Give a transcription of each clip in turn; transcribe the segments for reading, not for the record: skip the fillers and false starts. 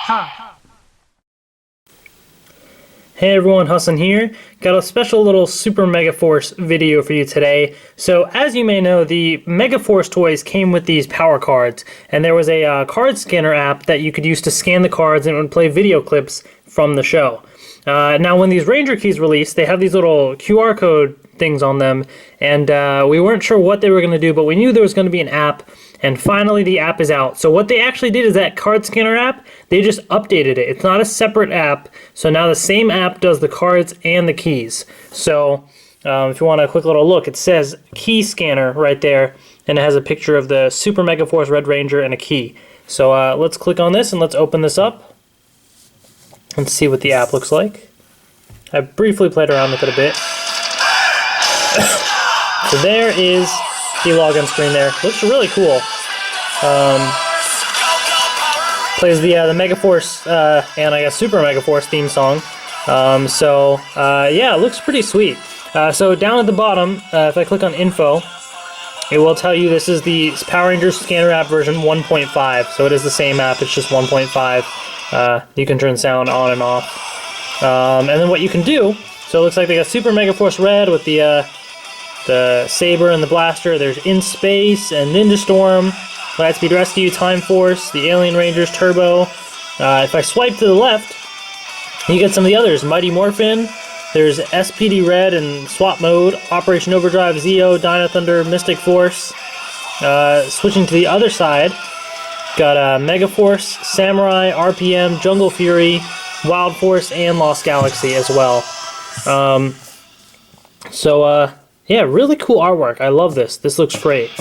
Hey everyone, Hassan here. Got a special little Super Megaforce video for you today. So as you may know, the Megaforce toys came with these power cards, and there was a card scanner app that you could use to scan the cards and it would play video clips from the show. Now when these Ranger keys released, they have these little QR code things on them, and we weren't sure what they were going to do, but we knew there was going to be an app, and finally the app is out. So what they actually did is that card scanner app, they just updated it. It's not a separate app, so now the same app does the cards and the keys. So if you want a quick little look, it says key scanner right there, and it has a picture of the Super Megaforce Red Ranger and a key. So let's click on this and let's open this up and see what the app looks like. I briefly played around with it a bit. So there is the login screen there. Looks really cool. Plays the Megaforce and I guess Super Megaforce theme song. Yeah, it looks pretty sweet. So down at the bottom, if I click on info, it will tell you this is the Power Rangers Scanner app version 1.5. So it is the same app, it's just 1.5. You can turn sound on and off. And then what you can do, so it looks like they got Super Megaforce Red with the Saber and the Blaster. There's In Space and Ninja Storm, Lightspeed Rescue, Time Force, the Alien Rangers, Turbo. If I swipe to the left, you get some of the others. Mighty Morphin, there's SPD Red and Swap Mode, Operation Overdrive, Zeo, Dino Thunder, Mystic Force. Switching to the other side, got Megaforce, Samurai, RPM, Jungle Fury, Wild Force, and Lost Galaxy as well. Yeah, really cool artwork. I love this. This looks great.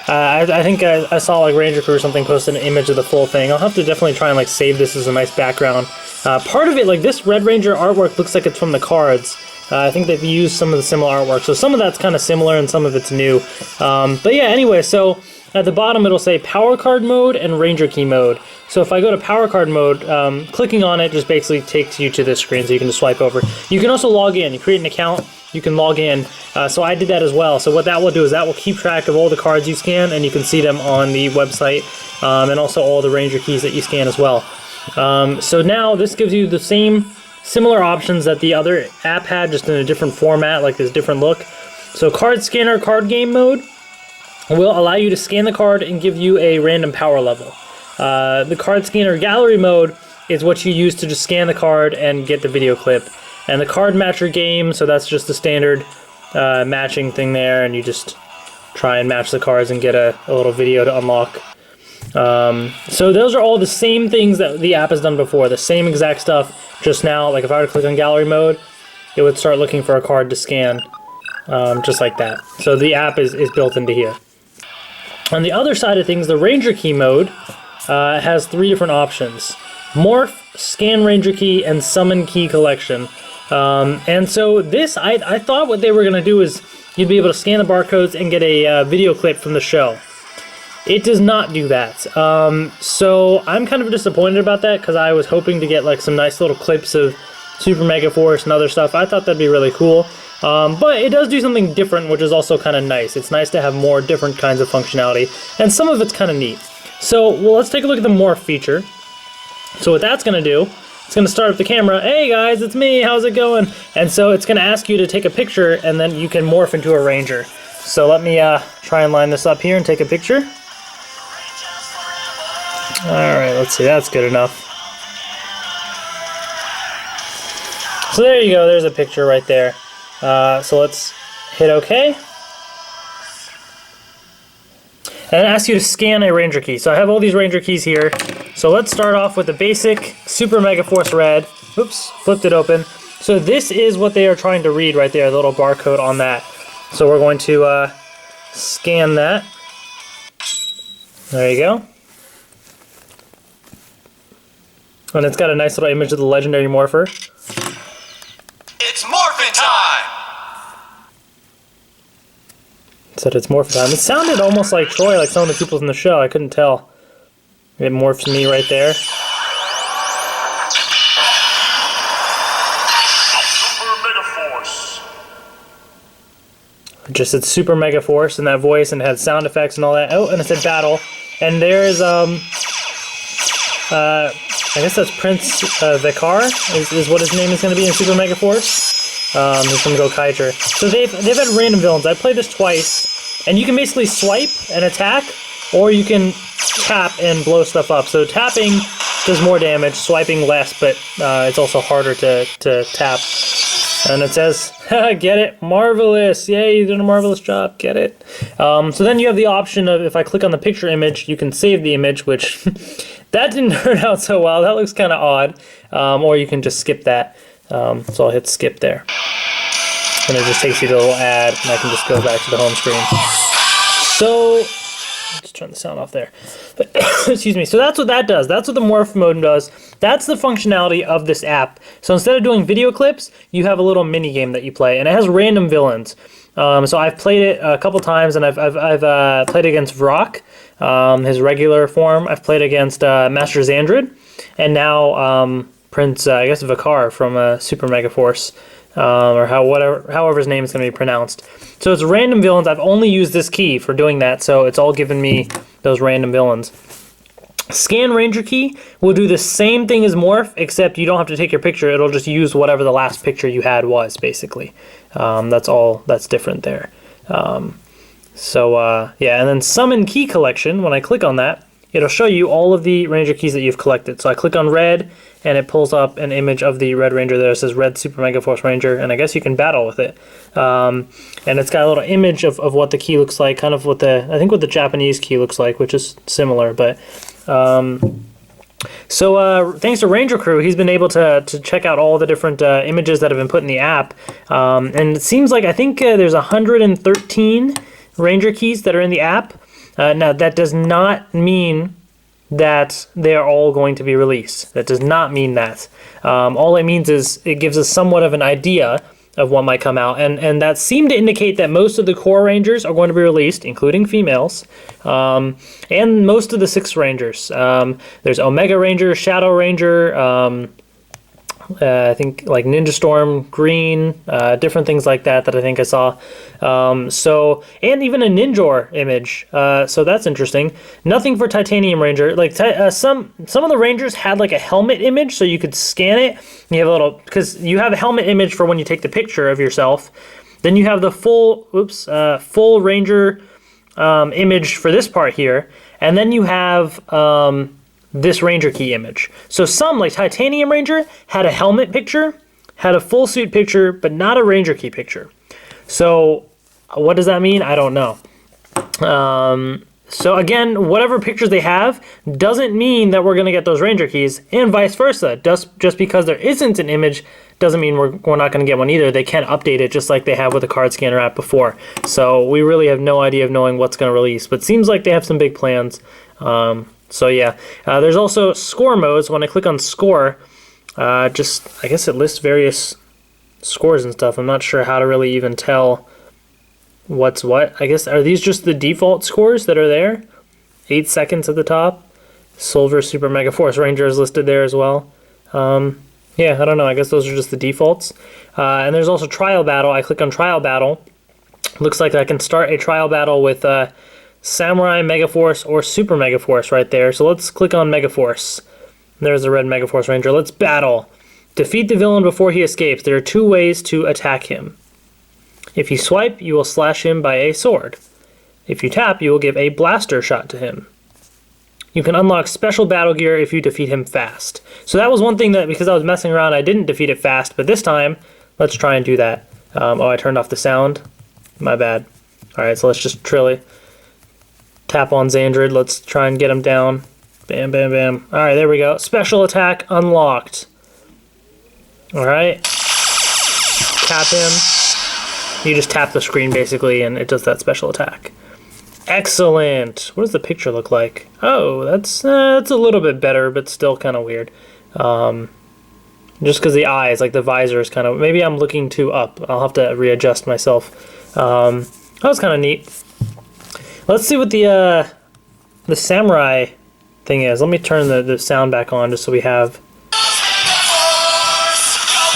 I think I saw like Ranger Crew or something posted an image of the full thing. I'll have to definitely try and like save this as a nice background. Part of it, like this Red Ranger artwork looks like it's from the cards. I think they've used some of the similar artwork. So some of that's kind of similar and some of it's new. But yeah, anyway, so at the bottom it'll say Power Card Mode and Ranger Key Mode. So if I go to Power Card Mode, clicking on it just basically takes you to this screen, so you can just swipe over. You can also log in. You create an account, you can log in. So I did that as well. So what that will do is that will keep track of all the cards you scan, and you can see them on the website, and also all the Ranger keys that you scan as well. So now this gives you the similar options that the other app had, just in a different format, like this different look. So Card Scanner Card Game Mode will allow you to scan the card and give you a random power level. The Card Scanner Gallery Mode is what you use to just scan the card and get the video clip. And the Card Matcher Game, so that's just the standard matching thing there, and you just try and match the cards and get a little video to unlock. So those are all the same things that the app has done before, the same exact stuff, just now, like if I were to click on Gallery Mode, it would start looking for a card to scan, just like that. So the app is built into here. On the other side of things, the Ranger Key Mode has 3 different options: Morph, Scan Ranger Key, and Summon Key Collection. And so this, I thought what they were going to do is you'd be able to scan the barcodes and get a video clip from the show. It does not do that. So I'm kind of disappointed about that, because I was hoping to get like some nice little clips of Super Megaforce and other stuff. I thought that'd be really cool. But it does do something different, which is also kind of nice. It's nice to have more different kinds of functionality, and some of it's kind of neat. So, well, let's take a look at the morph feature. So what that's going to do, it's going to start up the camera. Hey guys, it's me, how's it going? And so it's going to ask you to take a picture, and then you can morph into a Ranger. So let me try and line this up here and take a picture. Alright, let's see, that's good enough. So there you go, there's a picture right there. So let's hit OK. And it asks you to scan a Ranger key. So I have all these Ranger keys here. So let's start off with the basic Super Megaforce Red. Oops, flipped it open. So this is what they are trying to read right there, the little barcode on that. So we're going to scan that. There you go. And it's got a nice little image of the legendary Morpher. It's morphin' time! It said it's morphin' time. It sounded almost like Troy, like some of the people in the show. I couldn't tell. It morphs me right there. Super Megaforce. It just said Super Megaforce in that voice, and it had sound effects and all that. Oh, and it said battle. And there's I guess that's Prince Vikar is what his name is going to be in Super Megaforce. He's from Go Kaiser. So they've had random villains. I played this twice, and you can basically swipe and attack, or you can tap and blow stuff up. So tapping does more damage, swiping less, but it's also harder to tap. And it says, get it? Marvelous. Yay, you did a marvelous job. Get it? So then you have the option of, if I click on the picture image, you can save the image, which that didn't turn out so well. That looks kind of odd. Or you can just skip that. So I'll hit skip there. And it just takes you to a little ad, and I can just go back to the home screen. So, just turn the sound off there. But, excuse me. So that's what that does. That's what the morph mode does. That's the functionality of this app. So instead of doing video clips, you have a little mini game that you play, and it has random villains. So I've played it a couple times, and I've played against Vrock, his regular form. I've played against Master Xandrid, and now Prince, I guess Vikar from Super Megaforce. Or however his name is going to be pronounced. So it's random villains. I've only used this key for doing that, so it's all given me those random villains. Scan Ranger key will do the same thing as Morph, except you don't have to take your picture. It'll just use whatever the last picture you had was, basically. That's all that's different there. Yeah, and then Summon Key Collection, when I click on that, it'll show you all of the Ranger keys that you've collected. So I click on red, and it pulls up an image of the Red Ranger there. It says Red Super Megaforce Ranger, and I guess you can battle with it. And it's got a little image of what the key looks like, kind of what the Japanese key looks like, which is similar. But thanks to Ranger Crew, he's been able to check out all the different images that have been put in the app. And it seems like, I think there's 113 Ranger keys that are in the app. Now, that does not mean that they are all going to be released. That does not mean that. All it means is it gives us somewhat of an idea of what might come out, and that seemed to indicate that most of the core Rangers are going to be released, including females, and most of the 6 Rangers. There's Omega Ranger, Shadow Ranger, I think like Ninja Storm, Green, different things like that I think I saw. And even a Ninjor image. So that's interesting. Nothing for Titanium Ranger. Like some of the Rangers had like a helmet image, so you could scan it. You have a little, because you have a helmet image for when you take the picture of yourself. Then you have the full Ranger image for this part here, and then you have this Ranger key image. So some, like Titanium Ranger, had a helmet picture, had a full suit picture, but not a Ranger key picture. So what does that mean? I don't know. So again, whatever pictures they have doesn't mean that we're going to get those Ranger keys, and vice versa. Just because there isn't an image doesn't mean we're not going to get one either. They can update it just like they have with the card scanner app before. So we really have no idea of knowing what's going to release, but it seems like they have some big plans. So yeah, there's also score modes. When I click on score, I guess it lists various scores and stuff. I'm not sure how to really even tell what's what. I guess, are these just the default scores that are there? 8 seconds at the top. Silver Super Megaforce Ranger is listed there as well. Yeah, I don't know. I guess those are just the defaults. And there's also trial battle. I click on trial battle. Looks like I can start a trial battle with Samurai Megaforce or Super Megaforce right there. So let's click on Megaforce. There's the red Megaforce Ranger. Let's battle. Defeat the villain before he escapes. There are 2 ways to attack him. If you swipe, you will slash him by a sword. If you tap, you will give a blaster shot to him. You can unlock special battle gear if you defeat him fast. So that was one thing that, because I was messing around, I didn't defeat it fast, but this time, let's try and do that. I turned off the sound. My bad. Alright, so let's just tap on Xandrid. Let's try and get him down. Bam, bam, bam. Alright, there we go. Special attack unlocked. Alright. Tap him. You just tap the screen, basically, and it does that special attack. Excellent. What does the picture look like? Oh, that's a little bit better, but still kind of weird. Just because the eyes, like the visor is kind of... Maybe I'm looking too up. I'll have to readjust myself. That was kind of neat. Let's see what the samurai thing is. Let me turn the sound back on just so we have...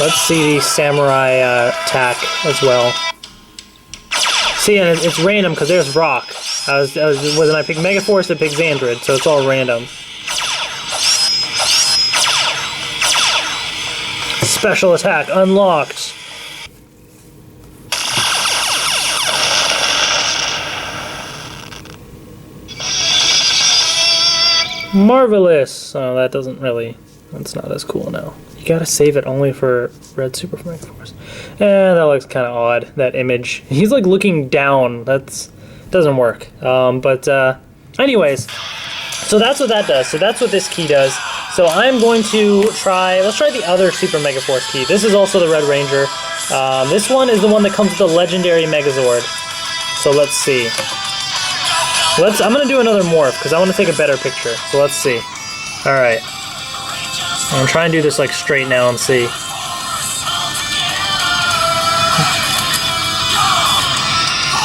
Let's see the samurai attack as well. See, and it's random because there's Vrock. When I pick Megaforce, it picks Xandrid, so it's all random. Special attack unlocked. Marvelous. Oh, that doesn't really... That's not as cool now. You gotta save it only for Red Super Megaforce. That looks kind of odd, that image. He's like looking down. That's... doesn't work. Anyways, so that's what that does. So that's what this key does. So I'm going to try... Let's try the other Super Megaforce key. This is also the Red Ranger. This one is the one that comes with the legendary Megazord. So let's see. I'm gonna do another morph because I want to take a better picture. So let's see. All right. I'm gonna try and do this like straight now and see.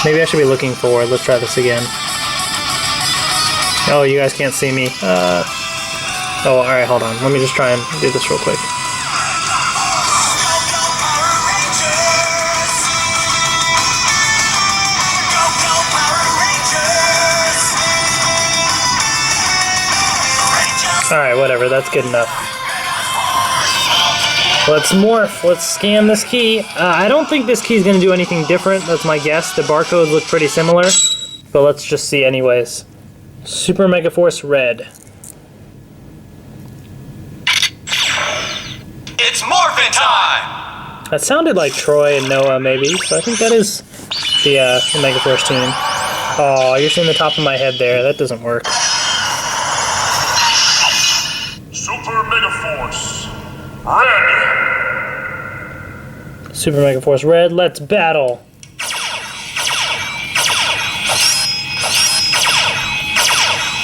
Maybe I should be looking forward. Let's try this again. Oh, you guys can't see me. Oh, all right. Hold on. Let me just try and do this real quick. Alright, whatever, that's good enough. Let's morph, let's scan this key. I don't think this key is going to do anything different, that's my guess. The barcodes look pretty similar, but let's just see anyways. Super Megaforce Red. It's morphin' time! That sounded like Troy and Noah maybe, so I think that is the Megaforce team. Oh, you're seeing the top of my head there, that doesn't work. Super Megaforce Red! Super Megaforce Red, let's battle!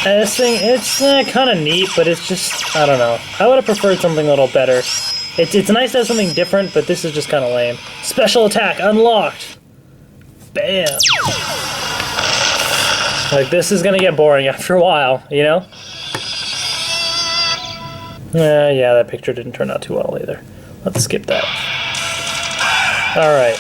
This thing, it's kind of neat, but it's just, I don't know. I would have preferred something a little better. It's nice to have something different, but this is just kind of lame. Special attack unlocked! Bam! Like, this is gonna get boring after a while, you know? Yeah, that picture didn't turn out too well either. Let's skip that. Alright.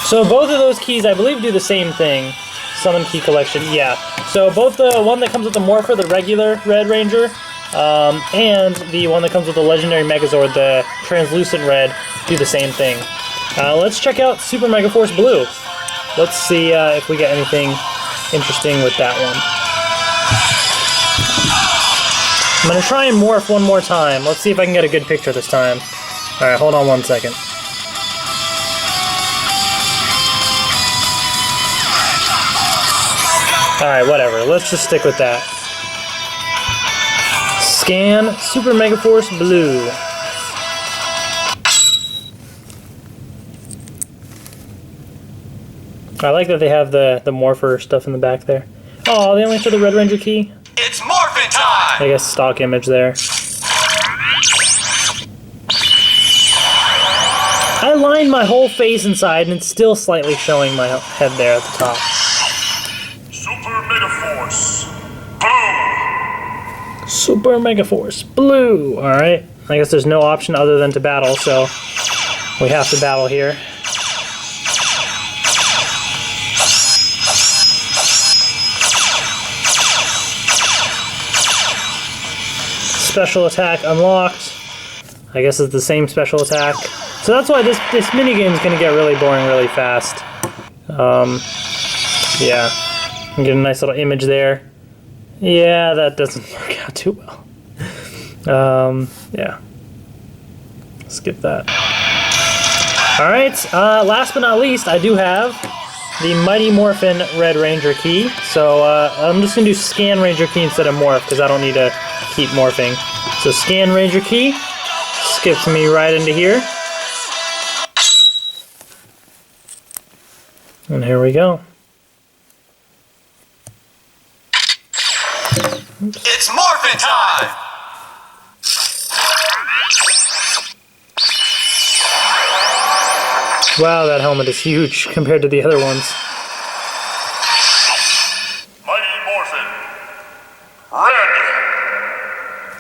So both of those keys, I believe, do the same thing. Summon key collection, yeah. So both the one that comes with the Morpher, the regular Red Ranger, and the one that comes with the legendary Megazord, the translucent red, do the same thing. Let's check out Super Megaforce Blue. Let's see if we get anything interesting with that one. I'm going to try and morph one more time. Let's see if I can get a good picture this time. Alright, hold on 1 second. Alright, whatever. Let's just stick with that. Scan Super Megaforce Blue. I like that they have the Morpher stuff in the back there. Oh, they only show the Red Ranger key? It's morphin' time! I guess stock image there. I lined my whole face inside and it's still slightly showing my head there at the top. Super Megaforce Blue! Super Megaforce Blue! Alright, I guess there's no option other than to battle, so we have to battle here. Special attack unlocked. I guess it's the same special attack. So that's why this minigame is going to get really boring really fast. Yeah. You get a nice little image there. Yeah, that doesn't work out too well. Yeah. Skip that. Alright, last but not least, I do have the Mighty Morphin Red Ranger key. So I'm just going to do Scan Ranger key instead of Morph because I don't need to keep morphing. So Scan Ranger key skips me right into here. And here we go. Oops. It's morphin' time! Wow, that helmet is huge compared to the other ones. Mighty Morphin Red!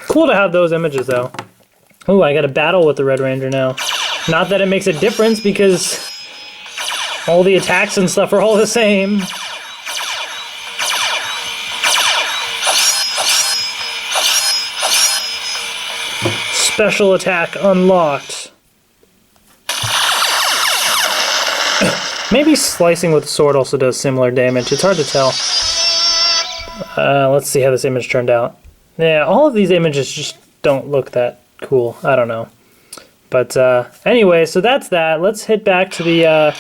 Cool to have those images though. Ooh, I got a battle with the Red Ranger now. Not that it makes a difference because all the attacks and stuff are all the same. Special attack unlocked. Maybe slicing with the sword also does similar damage. It's hard to tell. Let's see how this image turned out. Yeah, all of these images just don't look that cool. I don't know. But anyway, so that's that. Let's hit back to the...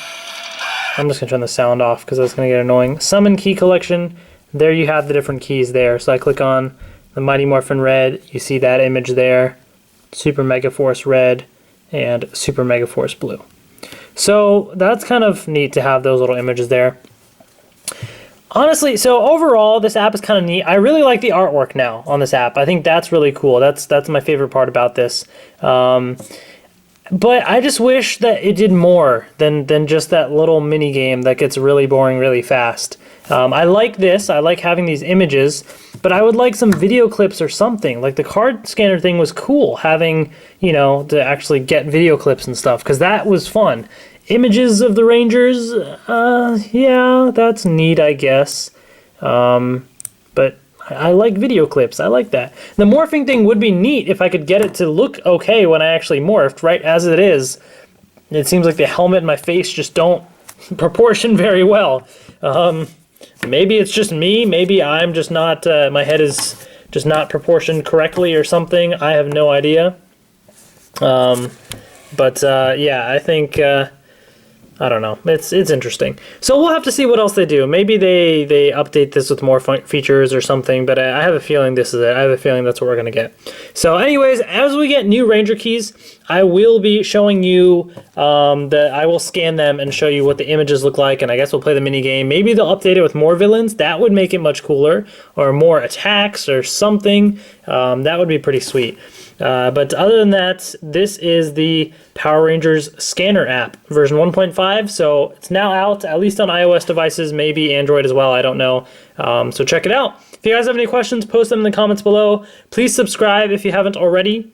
I'm just going to turn the sound off because that's going to get annoying. Summon key collection. There you have the different keys there. So I click on the Mighty Morphin Red. You see that image there. Super Megaforce Red and Super Megaforce Blue. So that's kind of neat to have those little images there. Honestly, so overall, this app is kind of neat. I really like the artwork now on this app. I think that's really cool. That's my favorite part about this. But I just wish that it did more than just that little mini game that gets really boring really fast. I like this. I like having these images, but I would like some video clips or something. Like the card scanner thing was cool, having, you know, to actually get video clips and stuff, because that was fun. Images of the Rangers, yeah, that's neat, I guess. But I like video clips. I like that. The morphing thing would be neat if I could get it to look okay when I actually morphed, right? As it is, it seems like the helmet and my face just don't proportion very well. Maybe it's just me. Maybe I'm just not, my head is just not proportioned correctly or something. I have no idea. Yeah, I think... I don't know. It's interesting. So we'll have to see what else they do. Maybe they update this with more features or something, but I have a feeling this is it. I have a feeling that's what we're going to get. So anyways, as we get new Ranger keys, I will be showing you I will scan them and show you what the images look like, and I guess we'll play the mini game. Maybe they'll update it with more villains. That would make it much cooler, or more attacks or something. That would be pretty sweet. But other than that, this is the Power Rangers Scanner app, version 1.5. So it's now out, at least on iOS devices, maybe Android as well, I don't know. So check it out. If you guys have any questions, post them in the comments below. Please subscribe if you haven't already.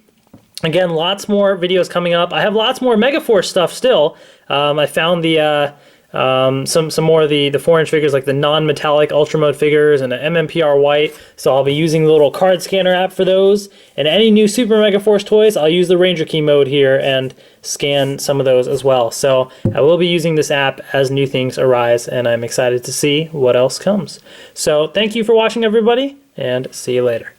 Again, lots more videos coming up. I have lots more Megaforce stuff still. I found the... some more of the 4-inch figures, like the non-metallic Ultra Mode figures and an MMPR white, so I'll be using the little card scanner app for those. And any new Super Megaforce toys, I'll use the Ranger Key mode here and scan some of those as well. So I will be using this app as new things arise, and I'm excited to see what else comes. So thank you for watching, everybody, and see you later.